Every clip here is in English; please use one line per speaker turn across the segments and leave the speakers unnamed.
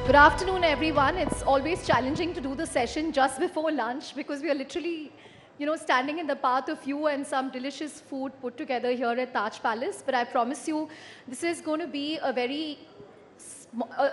Good afternoon, everyone. It's always challenging to do the session just before lunch because we are literally, standing in the path of you and some delicious food put together here at Taj Palace. But I promise you, this is going to be a very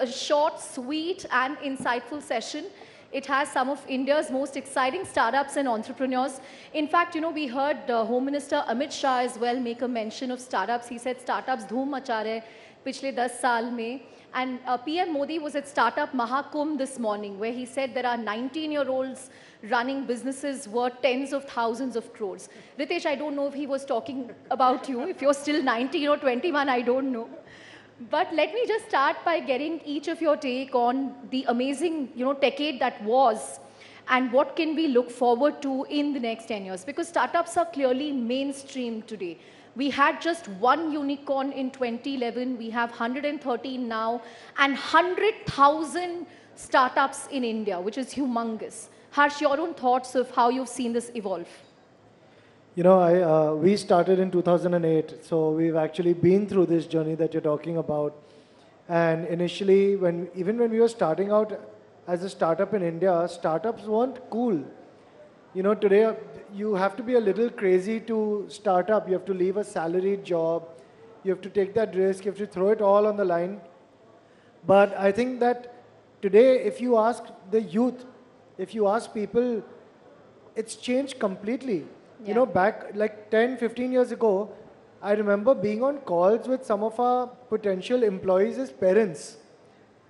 short, sweet, and insightful session. It has some of India's most exciting startups and entrepreneurs. In fact, we heard Home Minister Amit Shah as well make a mention of startups. He said startups dhoom macha rahe pichle 10 saal mein. And PM Modi was at Startup Mahakumbh this morning, where he said there are 19-year-olds running businesses worth tens of thousands of crores. Ritesh, I don't know if he was talking about you. If you're still 19 or 21, I don't know. But let me just start by getting each of your take on the amazing, decade that was, and what can we look forward to in the next 10 years? Because startups are clearly mainstream today. We had just one unicorn in 2011. We have 113 now, and 100,000 startups in India, which is humongous. Harsh, your own thoughts of how you've seen this evolve?
We started in 2008, so we've actually been through this journey that you're talking about. And initially, even when we were starting out as a startup in India, startups weren't cool. Today you have to be a little crazy to start up. You have to leave a salaried job. You have to take that risk. You have to throw it all on the line. But I think that today, if you ask the youth, if you ask people, it's changed completely.
Yeah.
Back like 10, 15 years ago, I remember being on calls with some of our potential employees as parents.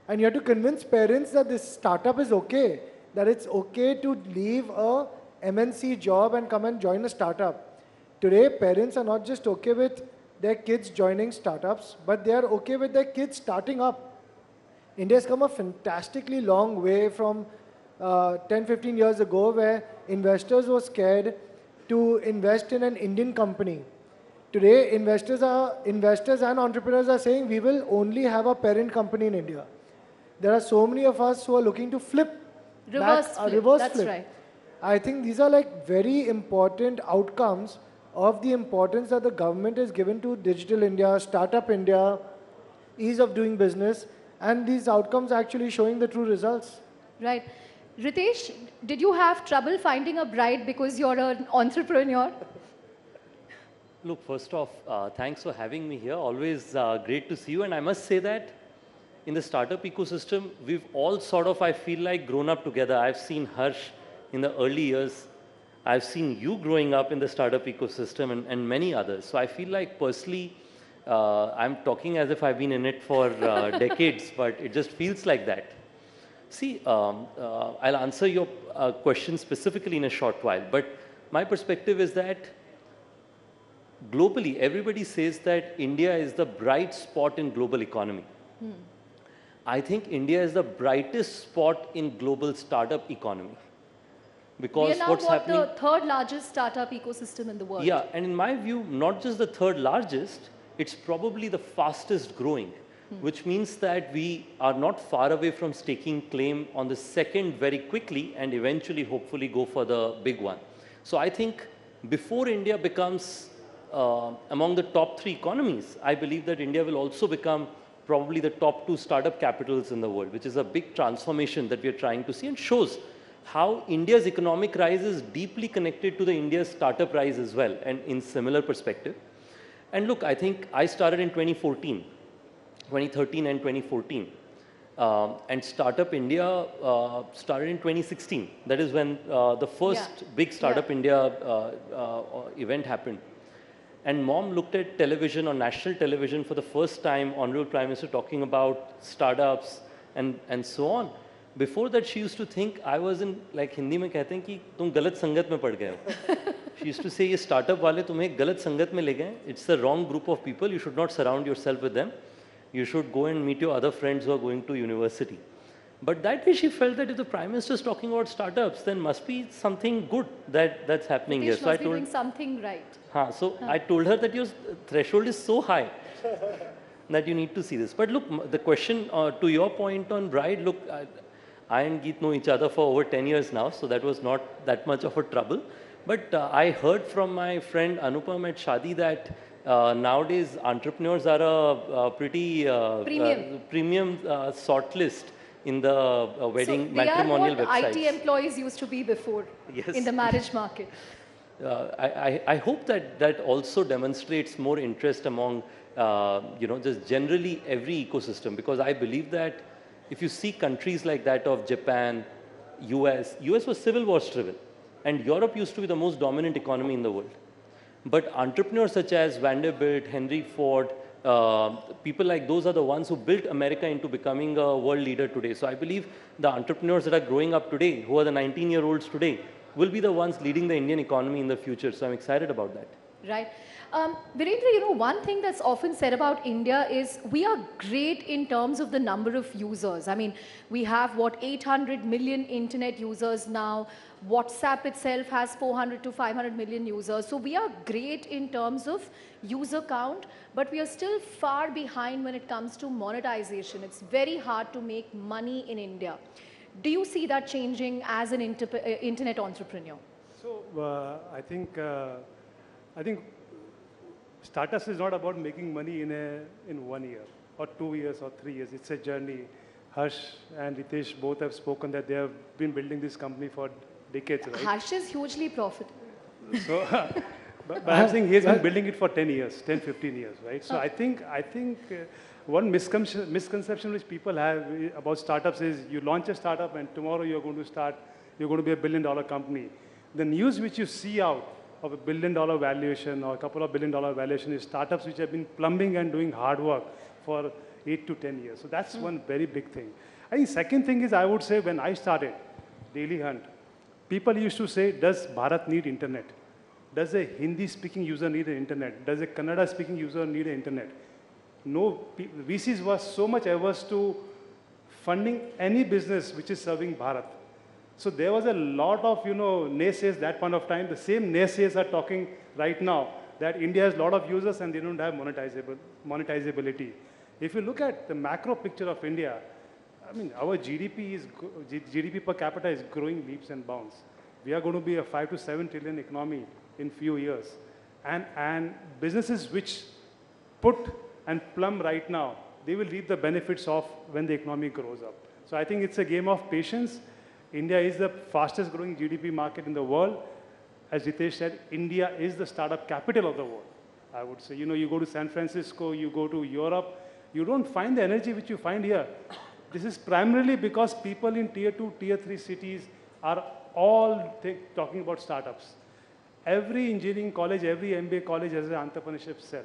And you have to convince parents that this startup is okay, that it's okay to leave a MNC job and come and join a startup. Today, parents are not just okay with their kids joining startups, but they are okay with their kids starting up. India's come a fantastically long way from 10, 15 years ago, where investors were scared to invest in an Indian company. Today, investors and entrepreneurs are saying we will only have a parent company in India. There are so many of us who are looking to flip.
Reverse flip. That's
flip.
Right.
I think these are like very important outcomes of the importance that the government has given to Digital India, Startup India, ease of doing business, and these outcomes actually showing the true results.
Right. Ritesh, did you have trouble finding a bride because you're an entrepreneur?
Look, first off, thanks for having me here. Always great to see you. And I must say that in the startup ecosystem, we've all sort of, I feel like, grown up together. I've seen Harsh in the early years. I've seen you growing up in the startup ecosystem and many others. So I feel like personally, I'm talking as if I've been in it for decades, but it just feels like that. See, I'll answer your question specifically in a short while, but my perspective is that globally, everybody says that India is the bright spot in global economy. I think India is the brightest spot in global startup economy. Because
we are now
what's happening,
the third largest startup ecosystem in the world.
Yeah, and in my view, not just the third largest, it's probably the fastest growing. Which means that we are not far away from staking claim on the second very quickly and eventually hopefully go for the big one. So I think before India becomes among the top 3 economies, I believe that India will also become probably the top 2 startup capitals in the world, which is a big transformation that we are trying to see and shows how India's economic rise is deeply connected to the India's startup rise as well, and in similar perspective. And look, I think I started in 2013 and 2014. And Startup India started in 2016. That is when the first big Startup India event happened. And Mom looked at television, on national television, for the first time, Honorable Prime Minister talking about startups and so on. Before that, she used to think I was in, like Hindi में कहते हैं कि तुम गलत संगत में पड़ गए हो. She used to say, ये startup वाले तुम्हें गलत संगत में ले गए. It's the wrong group of people. You should not surround yourself with them. You should go and meet your other friends who are going to university. But that day she felt that if the Prime Minister is talking about startups, then must be something good that's happening here.
So I told doing something right.
I told her that your threshold is so high that you need to see this. But look, the question to your point on bride, look, I and Geet know each other for over 10 years now, so that was not that much of a trouble. But I heard from my friend Anupam at Shadi that nowadays entrepreneurs are a pretty premium shortlist in the wedding
So they are
matrimonial
what
websites.
IT employees used to be before
Yes.
in the marriage market.
I hope that that also demonstrates more interest among, just generally every ecosystem, because I believe that if you see countries like that of Japan, US was civil war driven, and Europe used to be the most dominant economy in the world. But entrepreneurs such as Vanderbilt, Henry Ford, people like those are the ones who built America into becoming a world leader today. So I believe the entrepreneurs that are growing up today, who are the 19-year-olds today, will be the ones leading the Indian economy in the future. So I'm excited about that.
Right. Virendra, one thing that's often said about India is we are great in terms of the number of users. I mean, we have, 800 million internet users now. WhatsApp itself has 400 to 500 million users. So we are great in terms of user count, but we are still far behind when it comes to monetization. It's very hard to make money in India. Do you see that changing as an internet entrepreneur?
So I think startups is not about making money in 1 year or 2 years or 3 years. It's a journey. Harsh and Ritesh both have spoken that they have been building this company for decades, right?
Harsh is hugely profitable.
So, but I'm saying he has been building it for 10 years, 10, 15 years, right? So I think one misconception which people have about startups is you launch a startup and tomorrow you're going to be a $1 billion company. The news which you see out of a $1 billion valuation or a couple of $1 billion valuation is startups which have been plumbing and doing hard work for 8 to 10 years. So that's one very big thing. I think second thing is, I would say, when I started Daily Hunt, people used to say, does Bharat need internet? Does a Hindi-speaking user need an internet? Does a Kannada-speaking user need an internet? No, VCs were so much averse to funding any business which is serving Bharat. So there was a lot of, naysayers that point of time. The same naysayers are talking right now that India has a lot of users and they don't have monetizability. If you look at the macro picture of India, I mean, our GDP per capita is growing leaps and bounds. We are going to be a 5 to 7 trillion economy in few years. And businesses which put and plumb right now, they will reap the benefits of when the economy grows up. So I think it's a game of patience. India is the fastest growing GDP market in the world. As Ritesh said, India is the startup capital of the world, I would say. You go to San Francisco, you go to Europe, you don't find the energy which you find here. This is primarily because people in tier 2, tier 3 cities are all talking about startups. Every engineering college, every MBA college has an entrepreneurship cell.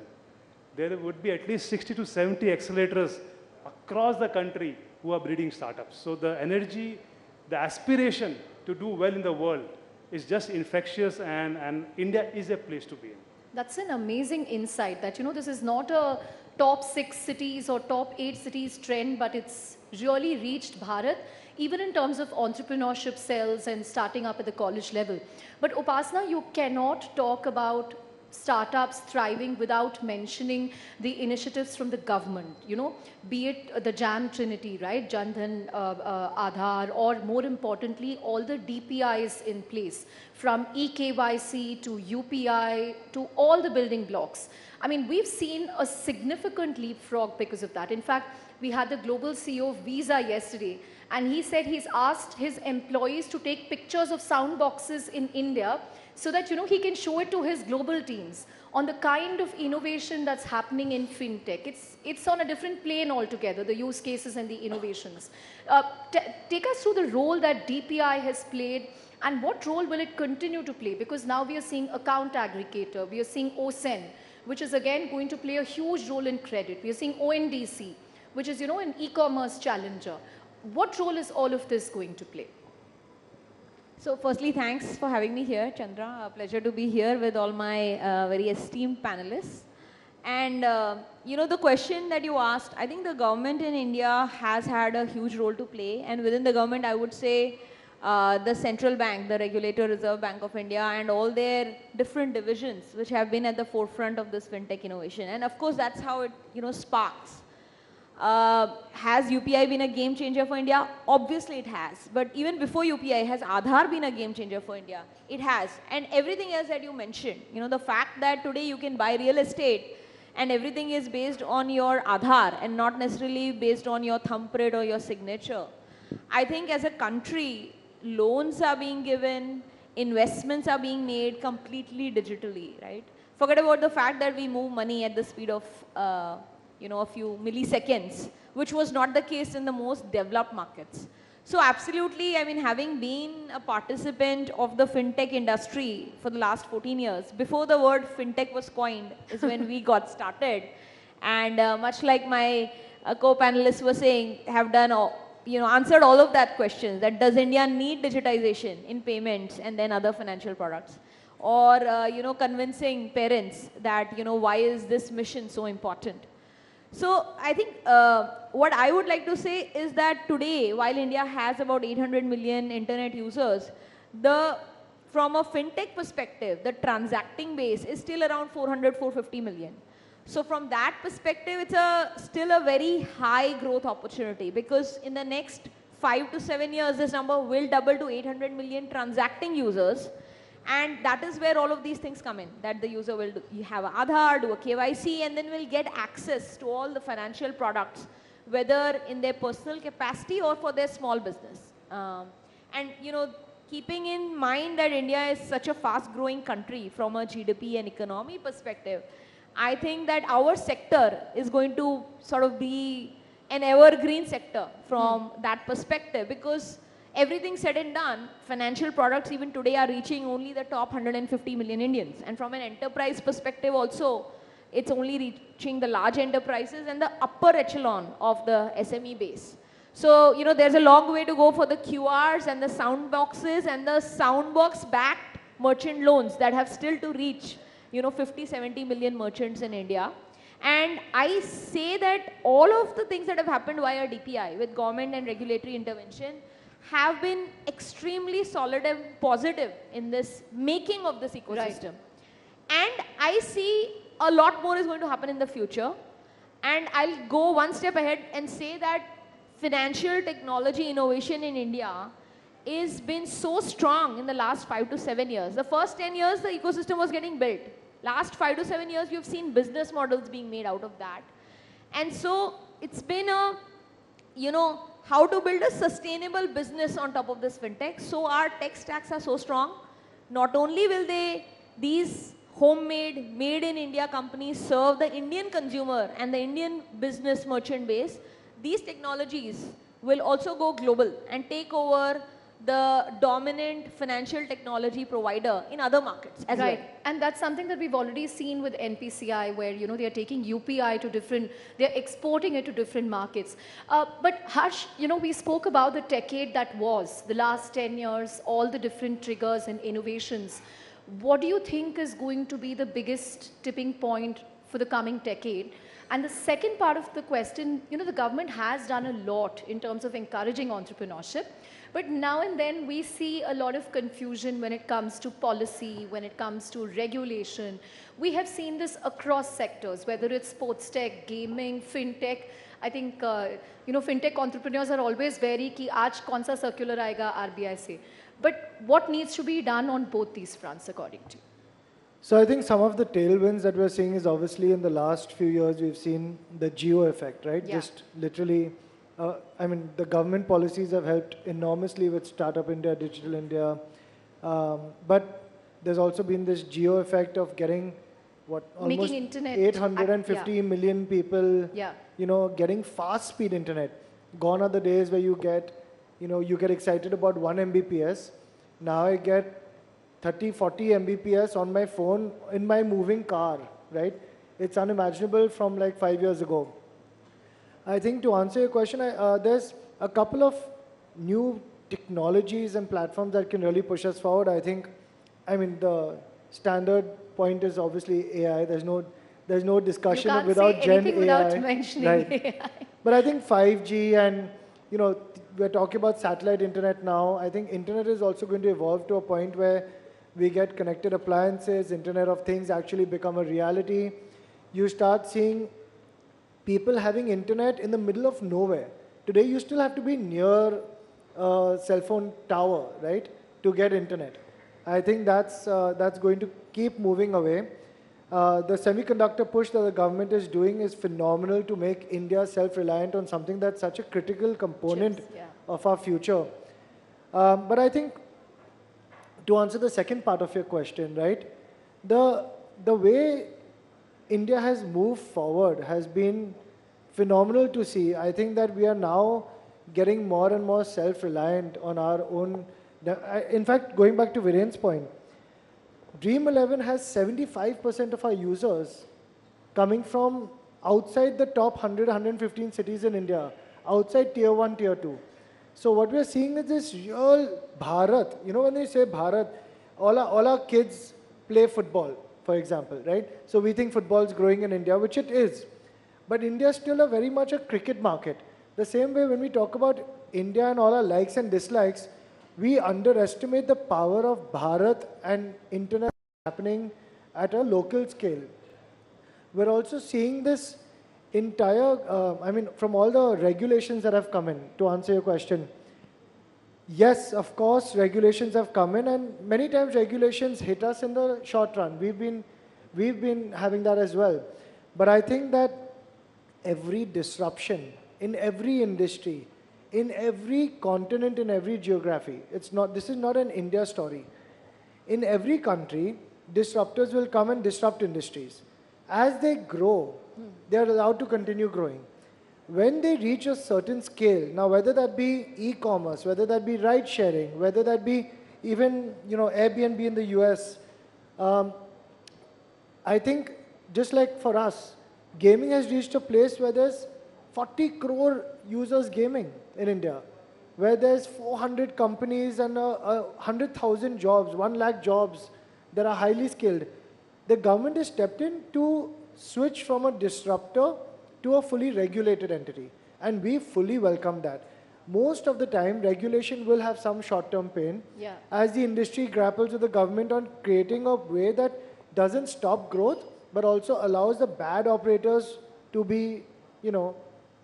There would be at least 60 to 70 accelerators across the country who are breeding startups. So the energy, the aspiration to do well in the world is just infectious, and India is a place to be in.
That's an amazing insight that, this is not a top 6 cities or top 8 cities trend, but it's really reached Bharat, even in terms of entrepreneurship cells and starting up at the college level. But Upasana, you cannot talk about startups thriving without mentioning the initiatives from the government, be it the JAM Trinity, right, Jan Dhan, Aadhaar, or more importantly, all the DPIs in place, from eKYC to UPI to all the building blocks. I mean, we've seen a significant leapfrog because of that. In fact, we had the global CEO of Visa yesterday, and he said he's asked his employees to take pictures of sound boxes in India so that, he can show it to his global teams on the kind of innovation that's happening in fintech. It's on a different plane altogether, the use cases and the innovations. Take us through the role that DPI has played, and what role will it continue to play? Because now we are seeing account aggregator, we are seeing OSEN, which is again going to play a huge role in credit. We are seeing ONDC, which is, an e-commerce challenger. What role is all of this going to play?
So firstly, thanks for having me here, Chandra. A pleasure to be here with all my very esteemed panelists. And, the question that you asked, I think the government in India has had a huge role to play. And within the government, I would say the central bank, the regulator, Reserve Bank of India, and all their different divisions, which have been at the forefront of this fintech innovation. And of course, that's how it, sparks. Has UPI been a game changer for India? Obviously it has. But even before UPI, has Aadhaar been a game changer for India? It has. And everything else that you mentioned, the fact that today you can buy real estate and everything is based on your Aadhaar and not necessarily based on your thumbprint or your signature. I think as a country, loans are being given, investments are being made completely digitally, right? Forget about the fact that we move money at the speed of, a few milliseconds, which was not the case in the most developed markets. So absolutely, I mean, having been a participant of the fintech industry for the last 14 years, before the word fintech was coined is when we got started. And much like my co-panelists were saying, have done, answered all of that questions, that does India need digitization in payments and then other financial products? Or, convincing parents that, why is this mission so important? So I think what I would like to say is that today, while India has about 800 million internet users, from a fintech perspective, the transacting base is still around 400, 450 million. So from that perspective, it's still a very high growth opportunity, because in the next 5 to 7 years, this number will double to 800 million transacting users. And that is where all of these things come in, that the user will have an Aadhaar, do a KYC, and then will get access to all the financial products, whether in their personal capacity or for their small business. Keeping in mind that India is such a fast growing country from a GDP and economy perspective, I think that our sector is going to sort of be an evergreen sector from that perspective, because everything said and done, financial products even today are reaching only the top 150 million Indians. And from an enterprise perspective also, it's only reaching the large enterprises and the upper echelon of the SME base. So, there's a long way to go for the QRs and the sound boxes and the sound box backed merchant loans that have still to reach, 50, 70 million merchants in India. And I say that all of the things that have happened via DPI with government and regulatory intervention have been extremely solid and positive in this making of this ecosystem. Right. And I see a lot more is going to happen in the future. And I'll go one step ahead and say that financial technology innovation in India is been so strong in the last 5 to 7 years. The first 10 years, the ecosystem was getting built. Last 5 to 7 years, you've seen business models being made out of that. And so it's been a, how to build a sustainable business on top of this fintech. So our tech stacks are so strong. Not only will these homemade, made in India companies serve the Indian consumer and the Indian business merchant base, these technologies will also go global and take over the dominant financial technology provider in other markets as well.
And that's something that we've already seen with NPCI, where, they are taking UPI to they're exporting it to different markets. But Harsh, we spoke about the decade that was, the last 10 years, all the different triggers and innovations. What do you think is going to be the biggest tipping point for the coming decade? And the second part of the question, the government has done a lot in terms of encouraging entrepreneurship. But now and then we see a lot of confusion when it comes to policy, when it comes to regulation. We have seen this across sectors, whether it's sports tech, gaming, fintech. I think, fintech entrepreneurs are always very ki aaj kaun sa circular aayega RBI se. But what needs to be done on both these fronts according to you?
So I think some of the tailwinds that we're seeing is obviously in the last few years we've seen the geo effect, right?
Yeah.
Just literally, the government policies have helped enormously with Startup India, Digital India. But there's also been this geo effect of getting almost 850 million people, getting fast speed internet. Gone are the days where you get excited about 1 Mbps. Now I get 30, 40 Mbps on my phone in my moving car, right? It's unimaginable from like 5 years ago. I think to answer your question, there's a couple of new technologies and platforms that can really push us forward. The standard point is obviously AI. There's no discussion without Gen AI.
Without mentioning AI.
But I think 5G and, we're talking about satellite internet now. I think internet is also going to evolve to a point where we get connected appliances, Internet of Things actually become a reality. You start seeing people having internet in the middle of nowhere. Today you still have to be near a cell phone tower, right, to get internet. I think that's going to keep moving away. The semiconductor push that the government is doing is phenomenal to make India self-reliant on something that's such a critical component of our future. But I think to answer the second part of your question, right, the way India has moved forward has been phenomenal to see. I think that we are now getting more and more self-reliant on our own. In fact, going back to Viren's point, Dream 11 has 75% of our users coming from outside the top 100, 115 cities in India, outside tier 1, tier 2. So what we are seeing is this real Bharat. You know, when they say Bharat, all our kids play football, for example, right? So we think football is growing in India, which it is. But India is still very much a cricket market. The same way when we talk about India and all our likes and dislikes, we underestimate the power of Bharat and internet happening at a local scale. We're also seeing this entire, from all the regulations that have come in, to answer your question. Yes, of course, regulations have come in, and many times regulations hit us in the short run. We've been having that as well. But I think that every disruption in every industry, in every continent, in every geography, this is not an India story. In every country, disruptors will come and disrupt industries. As they grow, they are allowed to continue growing. When they reach a certain scale, now whether that be e-commerce, whether that be ride sharing, whether that be even Airbnb in the US, I think just like for us, gaming has reached a place where there's 40 crore users gaming in India, where there's 400 companies and 100,000 jobs, 1 lakh jobs that are highly skilled. The government has stepped in to switch from a disruptor to a fully regulated entity. And we fully welcome that. Most of the time, regulation will have some short-term pain as the industry grapples with the government on creating a way that doesn't stop growth, but also allows the bad operators to be,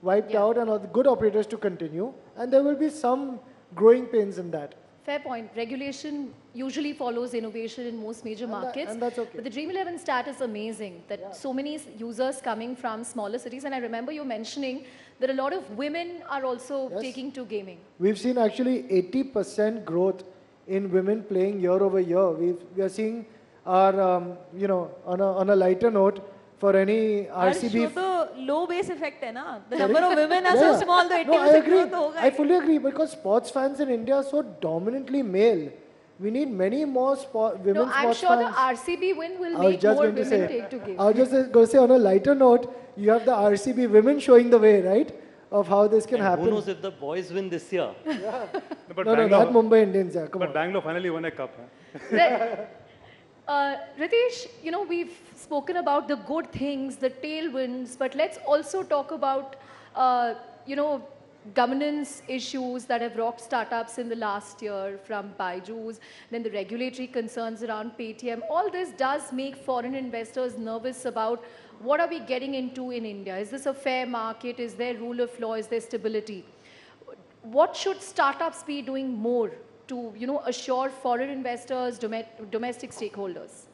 wiped out and all the good operators to continue. And there will be some growing pains in that.
Fair point. Regulation usually follows innovation in most major markets.
And that's okay.
But the Dream 11 stat is amazing, that so many users coming from smaller cities. And I remember you mentioning that a lot of women are also taking to gaming.
We've seen actually 80% growth in women playing year over year. We are seeing our, on a lighter note, for any RCB.
The low base effect hai na? The number of women are so small, the 80%
I agree.
growth hoga.
I fully agree, because sports fans in India are so dominantly male. We need many more women
I'm
sports
sure
fans.
the RCB win will make more women take to gaming.
I was just going to say, on a lighter note, you have the RCB women showing the way, right? Of how this can happen.
Who knows if the boys win this year?
But
No, not Mumbai Indians. Yeah, come
but
on.
Bangalore finally won a cup.
Ritesh, we've spoken about the good things, the tailwinds, but let's also talk about, governance issues that have rocked startups in the last year, from Byju's, then the regulatory concerns around Paytm. All this does make foreign investors nervous about what are we getting into in India. Is this a fair market? Is there rule of law? Is there stability? What should startups be doing more to assure foreign investors, domestic stakeholders?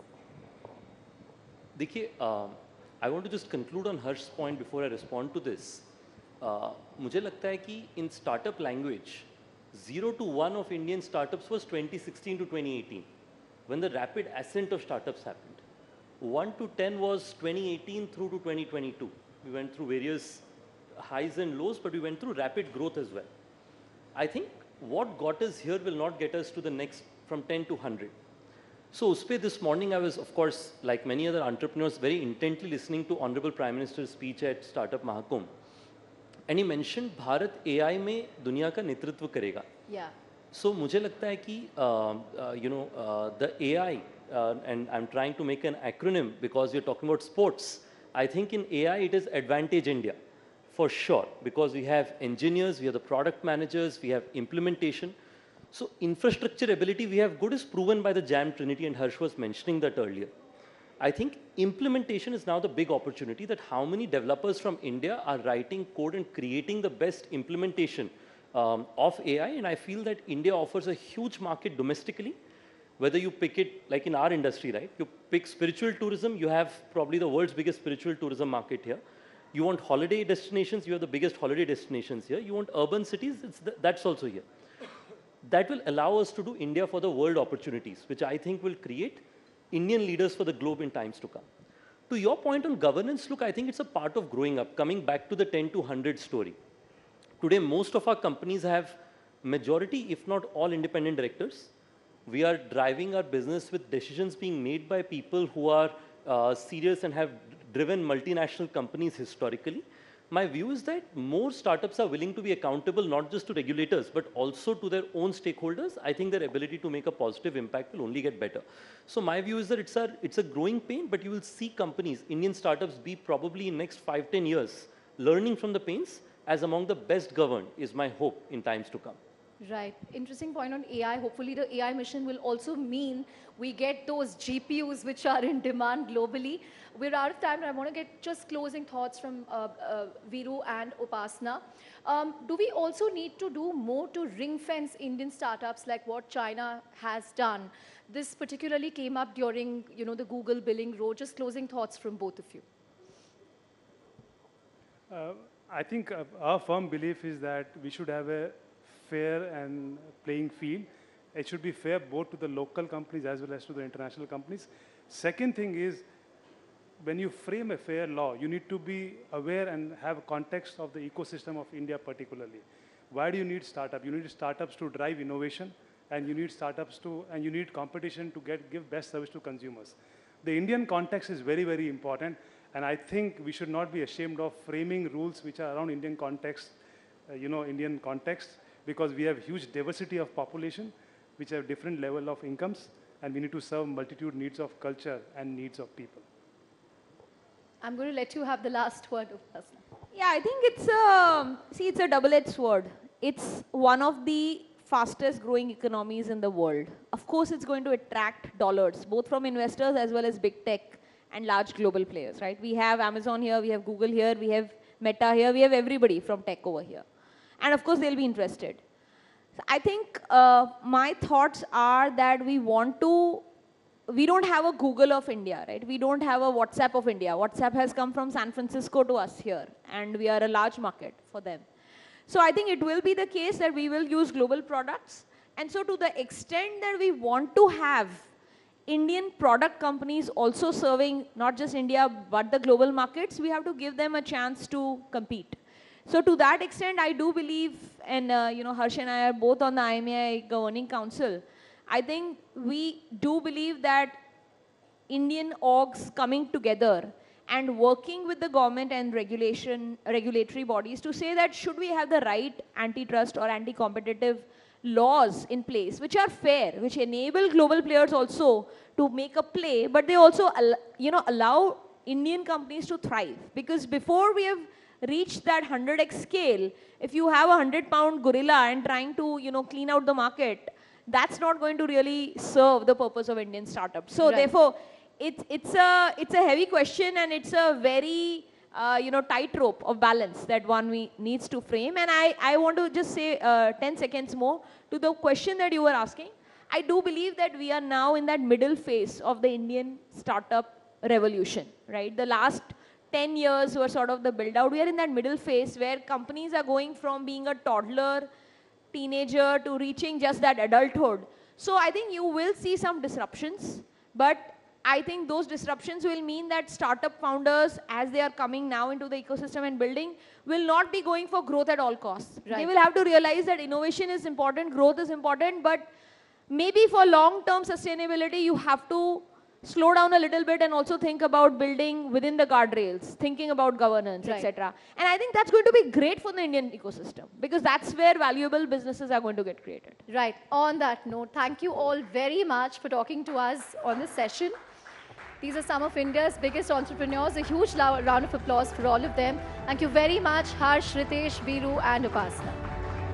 देखिए, I want to just conclude on Harsh's point before I respond to this. मुझे लगता है कि in startup language, 0 to 1 of Indian startups was 2016 to 2018, when the rapid ascent of startups happened. 1 to 10 was 2018 through to 2022. We went through various highs and lows, but we went through rapid growth as well. I think what got us here will not get us to the next from 10 to 100. So Uspe, this morning I was, of course, like many other entrepreneurs, very intently listening to Honorable Prime Minister's speech at Startup Mahakumbh. And he mentioned Bharat AI में दुनिया का नेतृत्व करेगा.
Yeah.
So मुझे लगता है कि the AI, and I'm trying to make an acronym because we're talking about sports. I think in AI it is Advantage India. For sure, because we have engineers, we have the product managers, we have implementation. So infrastructure ability we have good is proven by the JAM Trinity, and Harsh was mentioning that earlier. I think implementation is now the big opportunity, that how many developers from India are writing code and creating the best implementation of AI, and I feel that India offers a huge market domestically. Whether you pick it, like in our industry, right? You pick spiritual tourism, you have probably the world's biggest spiritual tourism market here. You want holiday destinations, you have the biggest holiday destinations here. You want urban cities, that's also here. That will allow us to do India for the world opportunities, which I think will create Indian leaders for the globe in times to come. To your point on governance, look, I think it's a part of growing up, coming back to the 10 to 100 story. Today, most of our companies have majority, if not all, independent directors. We are driving our business with decisions being made by people who are serious and have driven multinational companies historically. My view is that more startups are willing to be accountable not just to regulators, but also to their own stakeholders. I think their ability to make a positive impact will only get better. So my view is that it's a growing pain, but you will see companies, Indian startups, be probably in next 5-10 years, learning from the pains as among the best governed is my hope in times to come.
Right. Interesting point on AI. Hopefully the AI mission will also mean we get those GPUs which are in demand globally. We're out of time, but I want to get just closing thoughts from Viru and Upasana. Do we also need to do more to ring fence Indian startups like what China has done? This particularly came up during, the Google billing road. Just closing thoughts from both of you.
I think our firm belief is that we should have a fair and playing field. It should be fair both to the local companies as well as to the international companies. Second thing is, when you frame a fair law, you need to be aware and have a context of the ecosystem of India particularly. Why do you need startups? You need startups to drive innovation, and you need startups and you need competition to give best service to consumers. The Indian context is very, very important, and I think we should not be ashamed of framing rules which are around Indian context, Indian context, because we have huge diversity of population, which have different level of incomes, and we need to serve multitude needs of culture and needs of people.
I'm going to let you have the last word, Upasana.
Yeah, I think it's a double-edged sword. It's one of the fastest growing economies in the world. Of course, it's going to attract dollars, both from investors as well as big tech and large global players, right? We have Amazon here, we have Google here, we have Meta here, we have everybody from tech over here. And of course, they'll be interested. So I think my thoughts are that we don't have a Google of India, right? We don't have a WhatsApp of India. WhatsApp has come from San Francisco to us here, and we are a large market for them. So I think it will be the case that we will use global products. And so to the extent that we want to have Indian product companies also serving not just India, but the global markets, we have to give them a chance to compete. So to that extent, I do believe, and Harsh and I are both on the IMAI Governing Council, I think we do believe that Indian orgs coming together and working with the government and regulatory bodies to say that should we have the right antitrust or anti-competitive laws in place, which are fair, which enable global players also to make a play, but they also allow Indian companies to thrive. Because before we have reached that 100x scale, if you have a 100-pound gorilla and trying to clean out the market, that's not going to really serve the purpose of Indian startups. So therefore, it's a heavy question, and it's a very tightrope of balance that one needs to frame. And I want to just say 10 seconds more to the question that you were asking. I do believe that we are now in that middle phase of the Indian startup revolution, right? The last 10 years were sort of the build out. We are in that middle phase where companies are going from being a toddler, teenager to reaching just that adulthood. So I think you will see some disruptions, but I think those disruptions will mean that startup founders, as they are coming now into the ecosystem and building, will not be going for growth at all costs. Right. They will have to realize that innovation is important, growth is important, but maybe for long-term sustainability, you have to slow down a little bit and also think about building within the guardrails, thinking about governance, etc. And I think that's going to be great for the Indian ecosystem, because that's where valuable businesses are going to get created.
Right. On that note, thank you all very much for talking to us on this session. These are some of India's biggest entrepreneurs. A huge round of applause for all of them. Thank you very much, Harsh, Ritesh, Viru, and Upasana.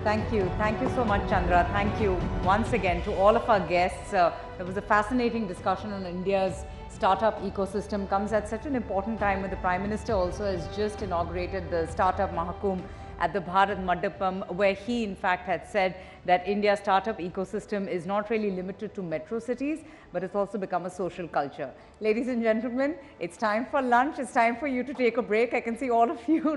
Thank you. Thank you so much, Chandra. Thank you once again to all of our guests. It was a fascinating discussion on India's startup ecosystem. Comes at such an important time when the Prime Minister also has just inaugurated the Startup Mahakumbh. at the Bharat Mandapam, where he in fact had said that India's startup ecosystem is not really limited to metro cities, but it's also become a social culture. Ladies and gentlemen, it's time for lunch. It's time for you to take a break. I can see all of you